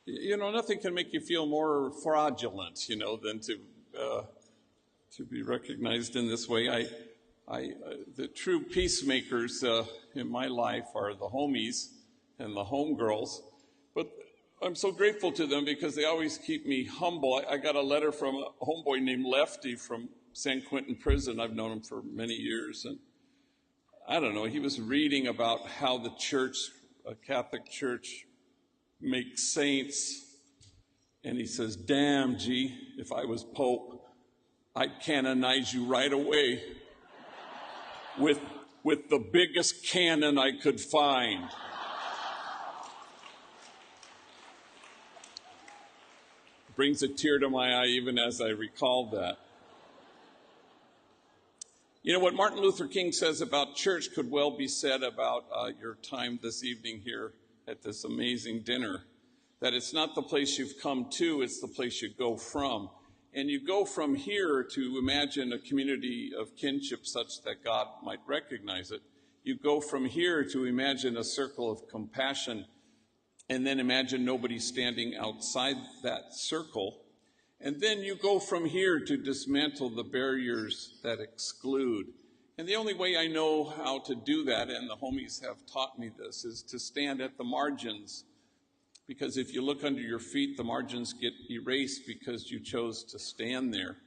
Nothing can make you feel more fraudulent, than to be recognized in this way. The true peacemakers in my life are the homies and the homegirls, but I'm so grateful to them because they always keep me humble. I got a letter from a homeboy named Lefty from San Quentin prison. I've known him for many years, and I don't know, he was reading about how the church, a Catholic church, makes saints, and he says, "Damn, G, if I was Pope, I'd canonize you right away with the biggest cannon I could find." Brings a tear to my eye even as I recall that. What Martin Luther King says about church could well be said about your time this evening here at this amazing dinner, that it's not the place you've come to, it's the place you go from. And you go from here to imagine a community of kinship such that God might recognize it. You go from here to imagine a circle of compassion, and then imagine nobody standing outside that circle. And then you go from here to dismantle the barriers that exclude. And the only way I know how to do that, and the homies have taught me this, is to stand at the margins. Because if you look under your feet, the margins get erased because you chose to stand there.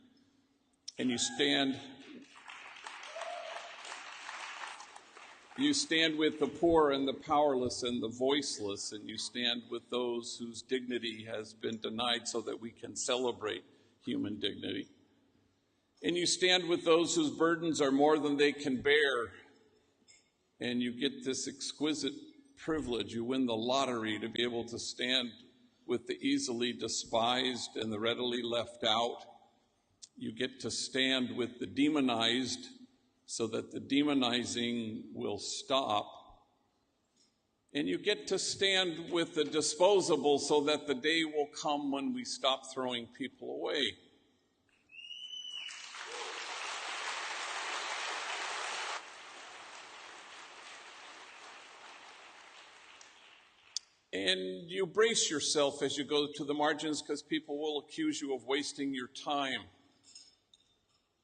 And you stand with the poor and the powerless and the voiceless, and you stand with those whose dignity has been denied so that we can celebrate human dignity. And you stand with those whose burdens are more than they can bear, and you get this exquisite privilege. You win the lottery to be able to stand with the easily despised and the readily left out. You get to stand with the demonized so that the demonizing will stop. And you get to stand with the disposable so that the day will come when we stop throwing people away. And you brace yourself as you go to the margins because people will accuse you of wasting your time.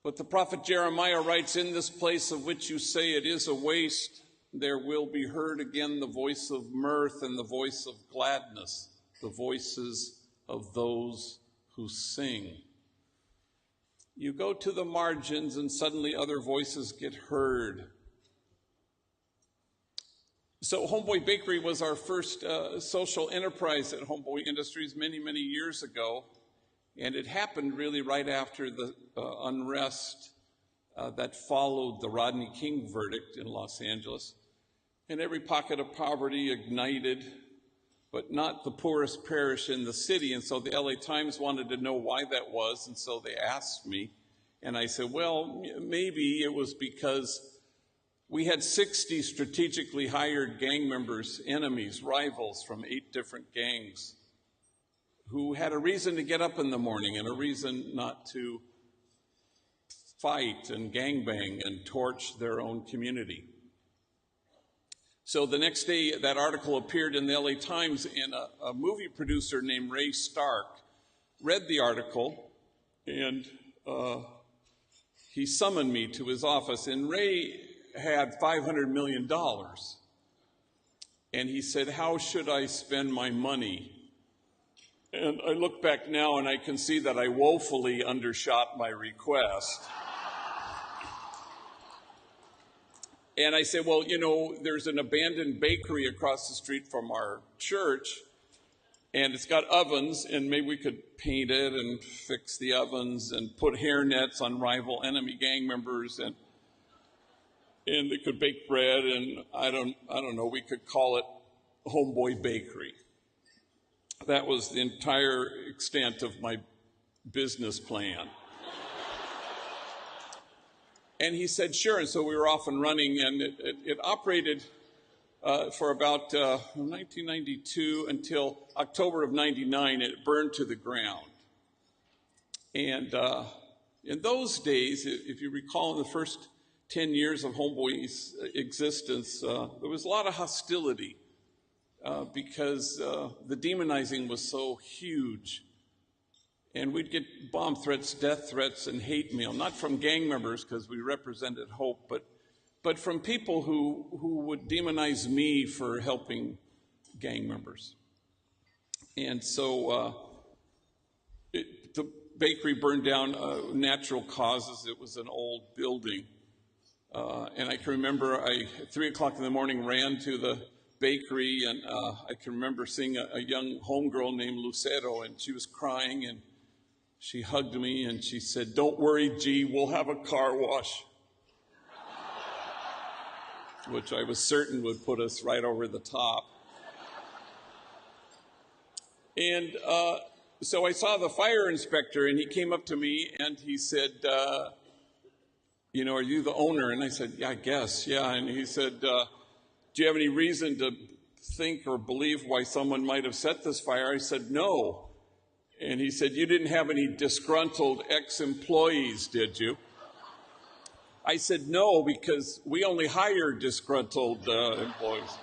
But the prophet Jeremiah writes, "In this place of which you say it is a waste, there will be heard again the voice of mirth and the voice of gladness, the voices of those who sing." You go to the margins and suddenly other voices get heard. So Homeboy Bakery was our first social enterprise at Homeboy Industries many, many years ago. And it happened really right after the unrest that followed the Rodney King verdict in Los Angeles. And every pocket of poverty ignited, but not the poorest parish in the city. And so the LA Times wanted to know why that was. And so they asked me. And I said, well, maybe it was because we had 60 strategically hired gang members, enemies, rivals from 8 different gangs who had a reason to get up in the morning and a reason not to fight and gangbang and torch their own community. So the next day, that article appeared in the LA Times, and a movie producer named Ray Stark read the article, and he summoned me to his office. And Ray had $500 million. And he said, "How should I spend my money?" And I look back now and I can see that I woefully undershot my request. And I said, well, there's an abandoned bakery across the street from our church, and it's got ovens, and maybe we could paint it and fix the ovens and put hairnets on rival enemy gang members, and they could bake bread, and I don't know, we could call it Homeboy Bakery. That was the entire extent of my business plan. And he said, sure. And so we were off and running, and it operated for about 1992 until October of 99. It burned to the ground. And in those days, if you recall, in the first 10 years of Homeboy's existence, there was a lot of hostility because the demonizing was so huge. And we'd get bomb threats, death threats, and hate mail, not from gang members because we represented hope, but from people who would demonize me for helping gang members. And so the bakery burned down natural causes. It was an old building. And I can remember at 3 o'clock in the morning, ran to the bakery, and I can remember seeing a young homegirl named Lucero, and she was crying, and she hugged me, and she said, "Don't worry, G, we'll have a car wash," which I was certain would put us right over the top. And so I saw the fire inspector, and he came up to me, and he said, "Are you the owner?" And I said, "Yeah, I guess, yeah." And he said, "Do you have any reason to think or believe why someone might have set this fire?" I said, "No." And he said, "You didn't have any disgruntled ex-employees, did you?" I said, "No, because we only hire disgruntled employees."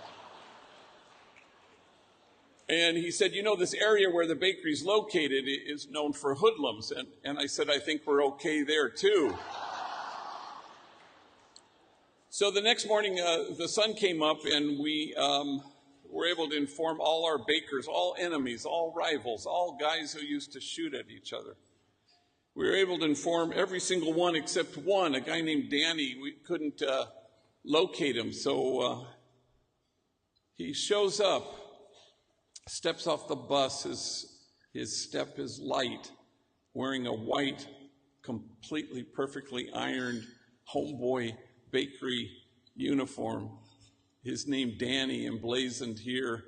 And he said, "This area where the bakery's located is known for hoodlums." And I said, "I think we're okay there too." So the next morning, the sun came up, and we were able to inform all our bakers, all enemies, all rivals, all guys who used to shoot at each other. We were able to inform every single one except one, a guy named Danny. We couldn't locate him, so he shows up, steps off the bus. His step is light, wearing a white, completely, perfectly ironed Homeboy bakery uniform. His name Danny, emblazoned here.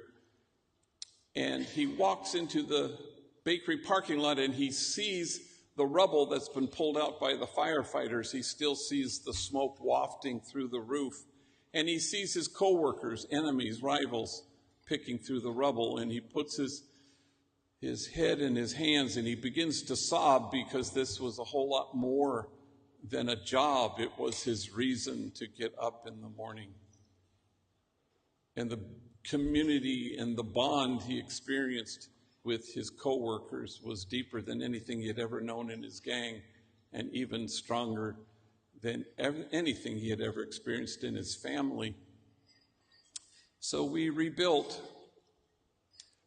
And he walks into the bakery parking lot, and he sees the rubble that's been pulled out by the firefighters. He still sees the smoke wafting through the roof. And he sees his coworkers, enemies, rivals, picking through the rubble. And he puts his head in his hands, and he begins to sob, because this was a whole lot more than a job. It was his reason to get up in the morning. And the community and the bond he experienced with his coworkers was deeper than anything he had ever known in his gang, and even stronger than anything he had ever experienced in his family. So we rebuilt.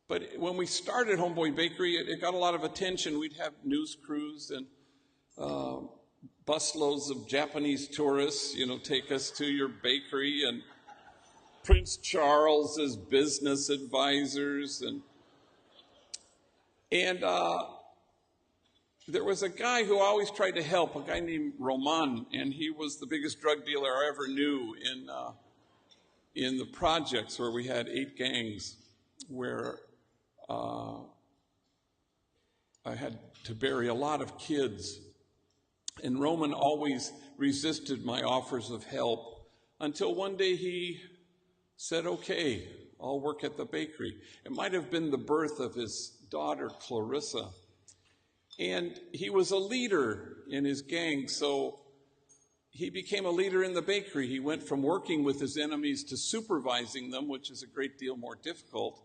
But when we started Homeboy Bakery, it got a lot of attention. We'd have news crews and busloads of Japanese tourists, take us to your bakery, and Prince Charles's business advisors, and there was a guy who always tried to help, a guy named Roman, and he was the biggest drug dealer I ever knew in the projects where we had 8 gangs, where I had to bury a lot of kids. And Roman always resisted my offers of help, until one day he said, "Okay, I'll work at the bakery." It might have been the birth of his daughter, Clarissa. And he was a leader in his gang, so he became a leader in the bakery. He went from working with his enemies to supervising them, which is a great deal more difficult.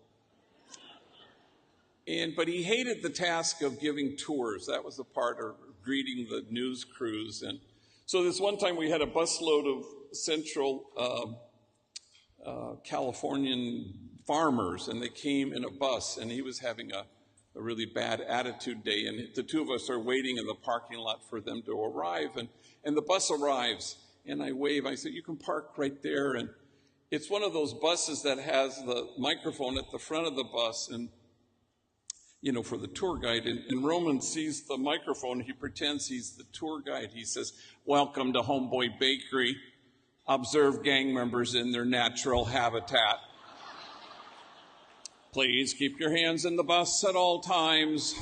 But he hated the task of giving tours. That was the part of greeting the news crews. And so this one time we had a busload of Central Californian farmers, and they came in a bus, and he was having a really bad attitude day, and the two of us are waiting in the parking lot for them to arrive, and the bus arrives, and I wave. I said, "You can park right there." And it's one of those buses that has the microphone at the front of the bus, and for the tour guide. And Roman sees the microphone. He pretends he's the tour guide. He says, "Welcome to Homeboy Bakery. Observe gang members in their natural habitat. Please keep your hands in the bus at all times.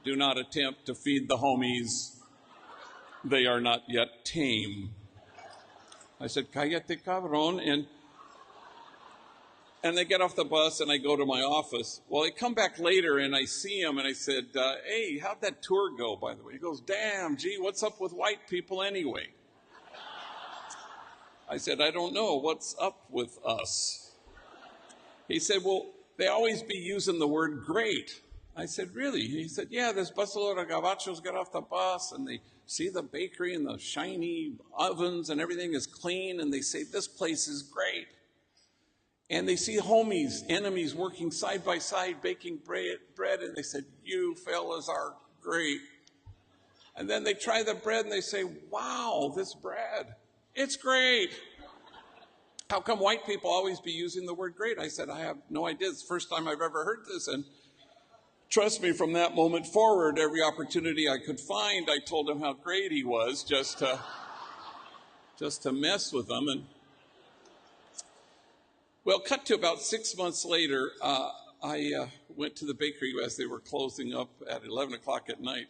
Do not attempt to feed the homies. They are not yet tame." I said, "Cállate, cabrón." And they get off the bus, and I go to my office. Well, I come back later, and I see him, and I said, "Hey, how'd that tour go, by the way?" He goes, "Damn, gee, what's up with white people anyway?" I said, "I don't know. What's up with us?" He said, well, they always be using the word great. I said, really? He said, yeah, this busload of gabachos get off the bus and they see the bakery and the shiny ovens and everything is clean and they say, this place is great. And they see homies, enemies working side by side baking bread and they said, you fellas are great. And then they try the bread and they say, wow, this bread, it's great. How come white people always be using the word great? I said, I have no idea. It's the first time I've ever heard this. And trust me, from that moment forward, every opportunity I could find, I told him how great he was just to mess with them. And well, cut to about 6 months later, I went to the bakery as they were closing up at 11 o'clock at night.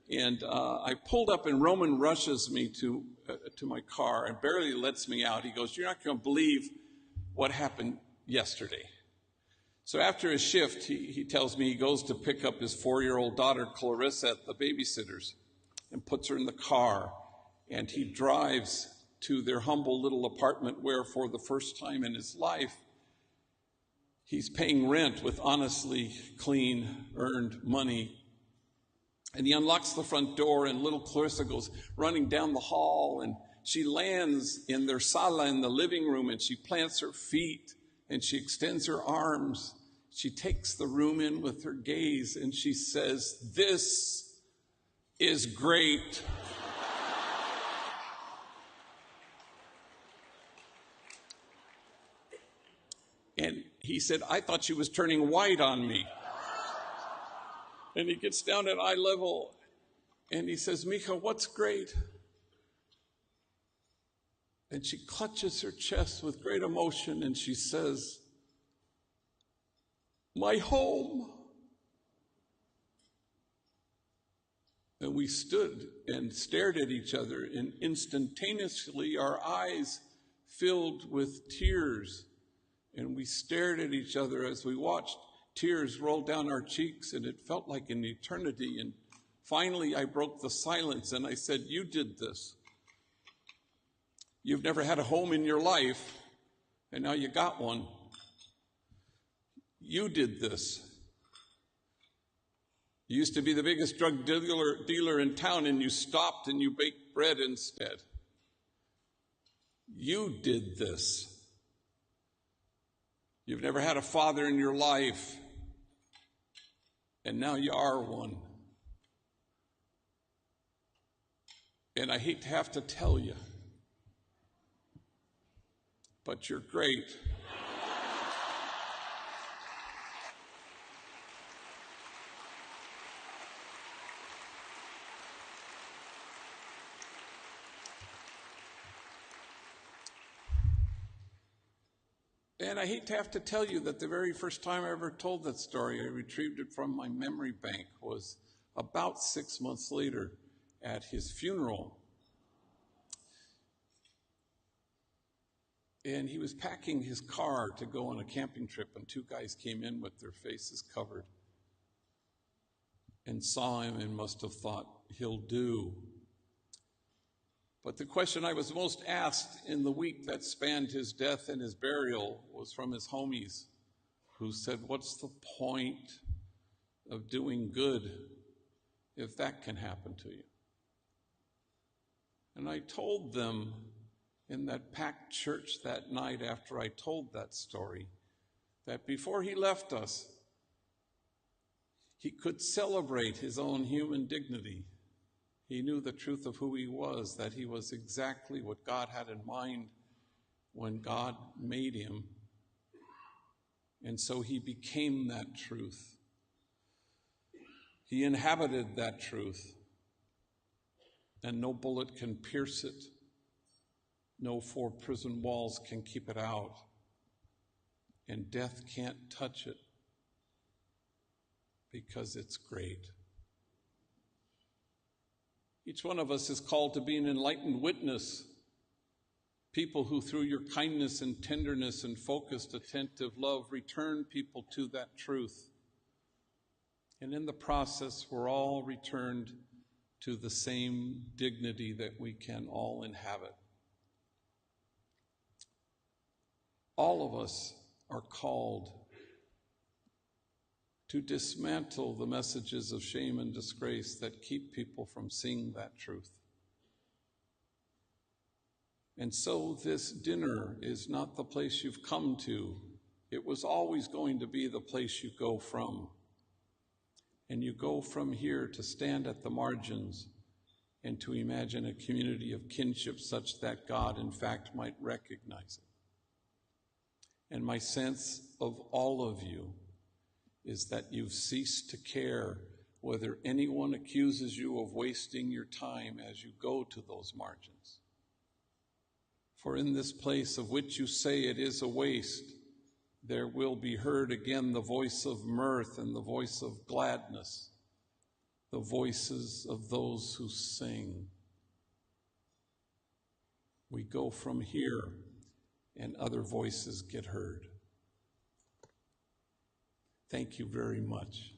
And I pulled up and Roman rushes me to my car and barely lets me out. He goes, you're not going to believe what happened yesterday. So after his shift, he tells me he goes to pick up his 4-year-old daughter, Clarissa, at the babysitter's and puts her in the car. And he drives to their humble little apartment where for the first time in his life, he's paying rent with honestly clean earned money. And he unlocks the front door and little Clarissa goes running down the hall and she lands in their sala in the living room and she plants her feet and she extends her arms. She takes the room in with her gaze and she says, this is great. And he said, I thought she was turning white on me. And he gets down at eye level and he says, Mija, what's great? And she clutches her chest with great emotion and she says, my home. And we stood and stared at each other and instantaneously our eyes filled with tears. And we stared at each other as we watched tears rolled down our cheeks, and it felt like an eternity. And finally, I broke the silence, and I said, you did this. You've never had a home in your life, and now you got one. You did this. You used to be the biggest drug dealer in town, and you stopped and you baked bread instead. You did this. You've never had a father in your life, and now you are one. And I hate to have to tell you, but you're great. And I hate to have to tell you that the very first time I ever told that story, I retrieved it from my memory bank, was about 6 months later at his funeral. And he was packing his car to go on a camping trip, and 2 guys came in with their faces covered and saw him and must have thought, he'll do. But the question I was most asked in the week that spanned his death and his burial was from his homies, who said, what's the point of doing good if that can happen to you? And I told them in that packed church that night after I told that story, that before he left us, he could celebrate his own human dignity. He knew the truth of who he was, that he was exactly what God had in mind when God made him. And so he became that truth. He inhabited that truth. And no bullet can pierce it. No 4 prison walls can keep it out. And death can't touch it because it's great. Each one of us is called to be an enlightened witness, people who through your kindness and tenderness and focused, attentive love return people to that truth. And in the process, we're all returned to the same dignity that we can all inhabit. All of us are called to dismantle the messages of shame and disgrace that keep people from seeing that truth. And so this dinner is not the place you've come to. It was always going to be the place you go from. And you go from here to stand at the margins and to imagine a community of kinship such that God, in fact, might recognize it. And my sense of all of you is that you've ceased to care whether anyone accuses you of wasting your time as you go to those margins. For in this place of which you say it is a waste, there will be heard again the voice of mirth and the voice of gladness, the voices of those who sing. We go from here and other voices get heard. Thank you very much.